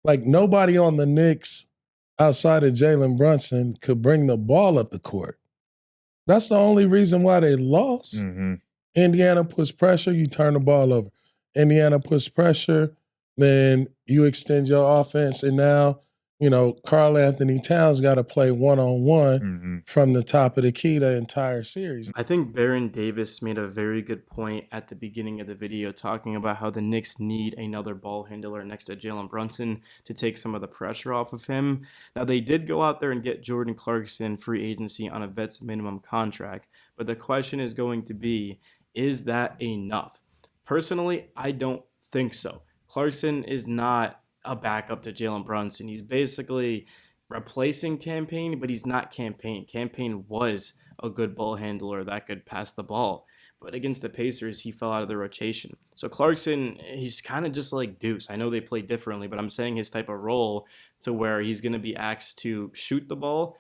Like nobody on the Knicks outside of Jalen Brunson could bring the ball up the court. That's the only reason why they lost. Mm-hmm. Indiana puts pressure, you turn the ball over. Indiana puts pressure, then you extend your offense, and now, Karl Anthony Towns got to play one-on-one Mm-hmm. from the top of the key the entire series. I think Baron Davis made a very good point at the beginning of the video talking about how the Knicks need another ball handler next to Jalen Brunson to take some of the pressure off of him. Now, they did go out there and get Jordan Clarkson free agency on a vet's minimum contract, but the question is going to be, is that enough? Personally, I don't think so. Clarkson is not a backup to Jalen Brunson. He's basically replacing Campaign, but he's not Campaign. Campaign was a good ball handler that could pass the ball. But against the Pacers, he fell out of the rotation. So Clarkson, he's kind of just like Deuce. I know they play differently, but I'm saying his type of role to where he's going to be asked to shoot the ball,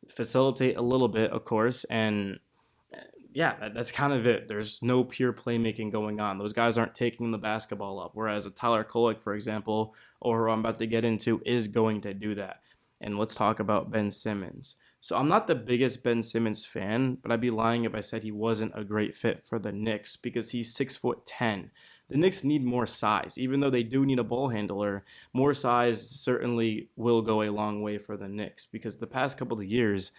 facilitate a little bit, of course, and yeah, that's kind of it. There's no pure playmaking going on. Those guys aren't taking the basketball up, whereas a Tyler Kolek, for example, or who I'm about to get into, is going to do that. And let's talk about Ben Simmons. So I'm not the biggest Ben Simmons fan, but I'd be lying if I said he wasn't a great fit for the Knicks because he's 6'10". The Knicks need more size. Even though they do need a ball handler, more size certainly will go a long way for the Knicks because the past couple of years,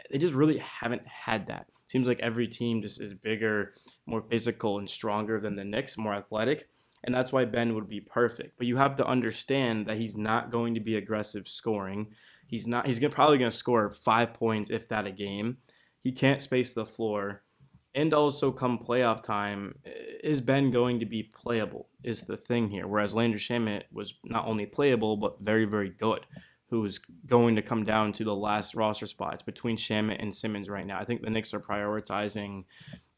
they just really haven't had that. It seems like every team just is bigger, more physical, and stronger than the Knicks, more athletic. And that's why Ben would be perfect. But you have to understand that he's not going to be aggressive scoring. He's probably going to score 5 points, if that, a game. He can't space the floor. And also, come playoff time, is Ben going to be playable is the thing here. Whereas Landry Shamet was not only playable, but very, very good, who's going to come down to the last roster spots between Shamet and Simmons right now. I think the Knicks are prioritizing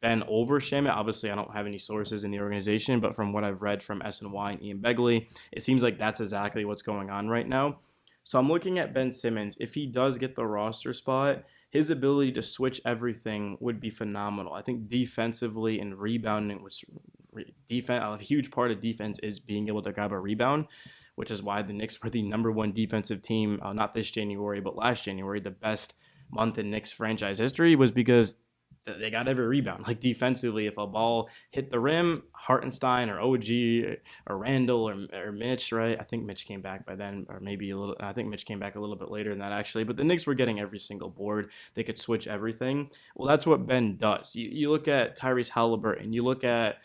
Ben over Shamet. Obviously, I don't have any sources in the organization, but from what I've read from SNY and Ian Begley, it seems like that's exactly what's going on right now. So I'm looking at Ben Simmons. If he does get the roster spot, his ability to switch everything would be phenomenal. I think defensively and rebounding, a huge part of defense is being able to grab a rebound, which is why the Knicks were the number one defensive team, not this January, but last January. The best month in Knicks franchise history was because they got every rebound. Like defensively, if a ball hit the rim, Hartenstein or OG or Randall or Mitch, right? I think Mitch came back by then, or maybe a little. I think Mitch came back a little bit later than that actually. But the Knicks were getting every single board. They could switch everything. Well, that's what Ben does. You look at Tyrese Halliburton. You look at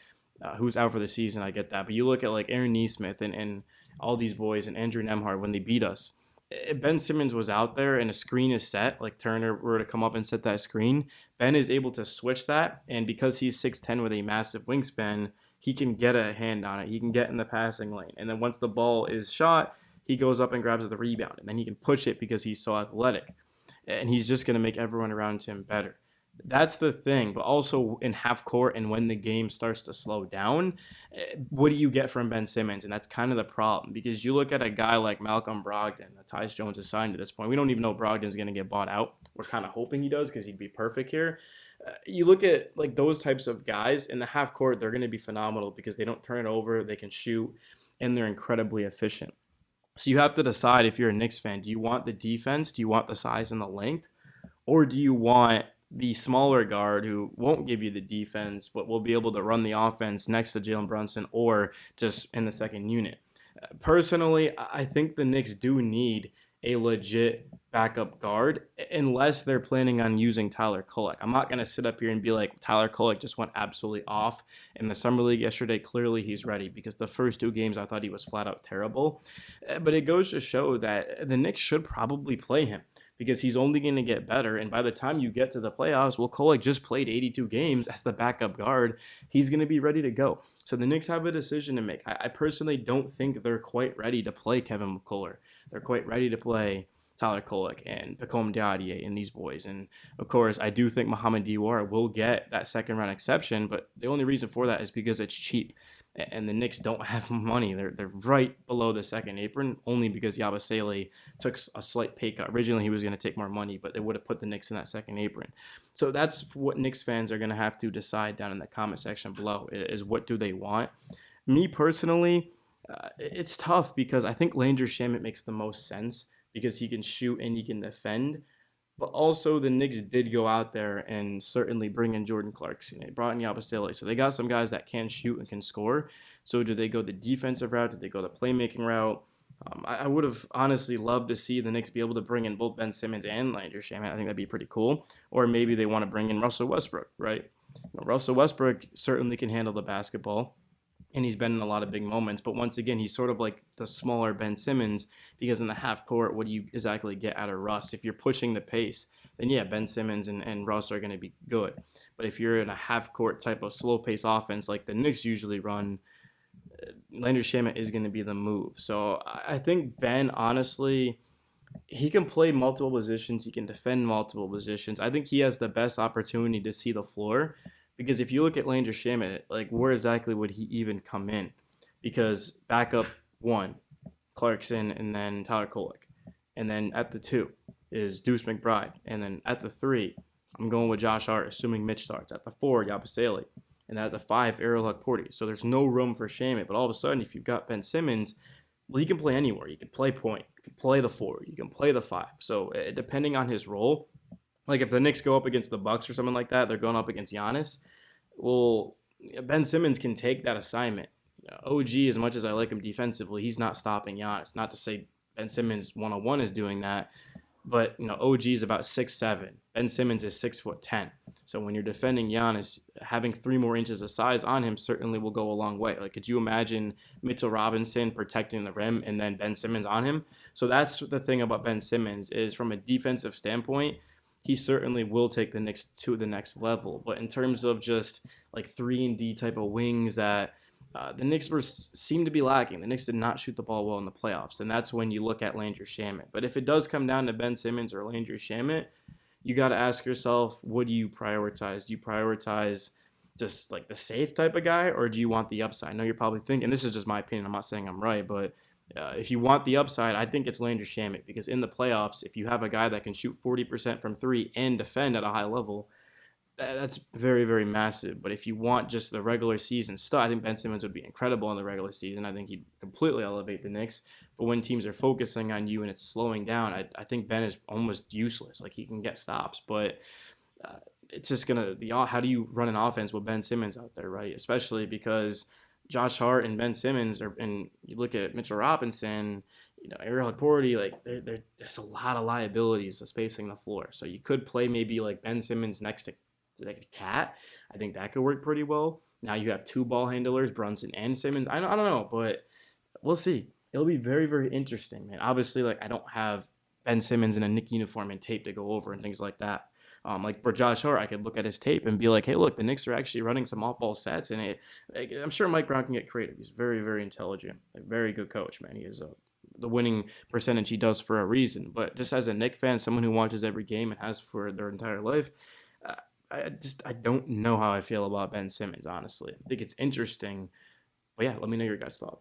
who's out for the season. I get that, but you look at like Aaron Nesmith and all these boys and Andrew Nembhard when they beat us. If Ben Simmons was out there and a screen is set, like Turner were to come up and set that screen, Ben is able to switch that. And because he's 6'10" with a massive wingspan, he can get a hand on it. He can get in the passing lane. And then once the ball is shot, he goes up and grabs the rebound. And then he can push it because he's so athletic. And he's just going to make everyone around him better. That's the thing. But also in half court and when the game starts to slow down, what do you get from Ben Simmons? And that's kind of the problem because you look at a guy like Malcolm Brogdon, that Tyus Jones is signed to this point. We don't even know if Brogdon's going to get bought out. We're kind of hoping he does because he'd be perfect here. You look at like those types of guys in the half court, they're going to be phenomenal because they don't turn it over, they can shoot, and they're incredibly efficient. So you have to decide if you're a Knicks fan, do you want the defense? Do you want the size and the length? Or do you want the smaller guard who won't give you the defense, but will be able to run the offense next to Jalen Brunson or just in the second unit? Personally, I think the Knicks do need a legit backup guard unless they're planning on using Tyler Kolek. I'm not going to sit up here and be like, Tyler Kolek just went absolutely off in the Summer League yesterday. Clearly he's ready because the first two games I thought he was flat out terrible. But it goes to show that the Knicks should probably play him because he's only going to get better. And by the time you get to the playoffs, well, Kolek just played 82 games as the backup guard. He's going to be ready to go. So the Knicks have a decision to make. I personally don't think they're quite ready to play Kevin McCullough. They're quite ready to play Tyler Kolek and Pacome Diadia and these boys. And, of course, I do think Mohamed Diawara will get that second-round exception, but the only reason for that is because it's cheap. And the Knicks don't have money. They're right below the second apron, only because Yabusele took a slight pay cut. Originally, he was going to take more money, but it would have put the Knicks in that second apron. So that's what Knicks fans are going to have to decide down in the comment section below, is what do they want. Me personally, It's tough because I think Landry Shamet makes the most sense because he can shoot and he can defend. But also, the Knicks did go out there and certainly bring in Jordan Clarkson. They brought in Yabusele. So they got some guys that can shoot and can score. So do they go the defensive route? Do they go the playmaking route? I would have honestly loved to see the Knicks be able to bring in both Ben Simmons and Landry Shamet. I think that'd be pretty cool. Or maybe they want to bring in Russell Westbrook, right? Russell Westbrook certainly can handle the basketball, and he's been in a lot of big moments. But once again, he's sort of like the smaller Ben Simmons because in the half court, what do you exactly get out of Russ? If you're pushing the pace, then yeah, Ben Simmons and Russ are going to be good. But if you're in a half court type of slow pace offense like the Knicks usually run, Landry Shamet is going to be the move. So I think Ben, honestly, he can play multiple positions. He can defend multiple positions. I think he has the best opportunity to see the floor because if you look at Landry Shamet, like where exactly would he even come in? Because backup one, Clarkson, and then Tyler Kolek, and then at the two is Deuce McBride, and then at the three, I'm going with Josh Hart, assuming Mitch starts. At the four, Yabusele, and then at the five, Ariel Hukporti. So there's no room for Shamet. But all of a sudden, if you've got Ben Simmons, well, he can play anywhere. You can play point. You can play the four. You can play the five. So depending on his role, like if the Knicks go up against the Bucks or something like that, they're going up against Giannis. Well, Ben Simmons can take that assignment. OG, as much as I like him defensively, he's not stopping Giannis. Not to say Ben Simmons 101 is doing that, but OG is about 6'7". Ben Simmons is 6'10". So when you're defending Giannis, having 3 more inches of size on him certainly will go a long way. Like, could you imagine Mitchell Robinson protecting the rim and then Ben Simmons on him? So that's the thing about Ben Simmons is from a defensive standpoint, he certainly will take the Knicks to the next level. But in terms of just like 3-and-D type of wings that the Knicks seem to be lacking. The Knicks did not shoot the ball well in the playoffs, and that's when you look at Landry Shamet. But if it does come down to Ben Simmons or Landry Shamet, you got to ask yourself, what do you prioritize? Do you prioritize just like the safe type of guy, or do you want the upside? I know you're probably thinking, this is just my opinion, I'm not saying I'm right, but if you want the upside, I think it's Landry Shamet because in the playoffs, if you have a guy that can shoot 40% from 3 and defend at a high level, that's very, very massive. But if you want just the regular season stuff, I think Ben Simmons would be incredible in the regular season. I think he'd completely elevate the Knicks. But when teams are focusing on you and it's slowing down, I think Ben is almost useless. Like, he can get stops, but it's just going to, how do you run an offense with Ben Simmons out there, right? Especially because Josh Hart and Ben Simmons and you look at Mitchell Robinson, Ariel Hukporti, like there's a lot of liabilities to spacing the floor. So you could play maybe like Ben Simmons next to like a cat. I think that could work pretty well. Now you have 2 ball handlers, Brunson and Simmons. I don't know, but we'll see. It'll be very, very interesting, man. Obviously, like I don't have Ben Simmons in a Knick uniform and tape to go over and things like that. Like for Josh Hart, I could look at his tape and be like, hey, look, the Knicks are actually running some off-ball sets, and I'm sure Mike Brown can get creative. He's very, very intelligent, a very good coach, man. He is the winning percentage he does for a reason. But just as a Knick fan, someone who watches every game and has for their entire life, I don't know how I feel about Ben Simmons, honestly. I think it's interesting. But yeah, let me know your guys' thoughts.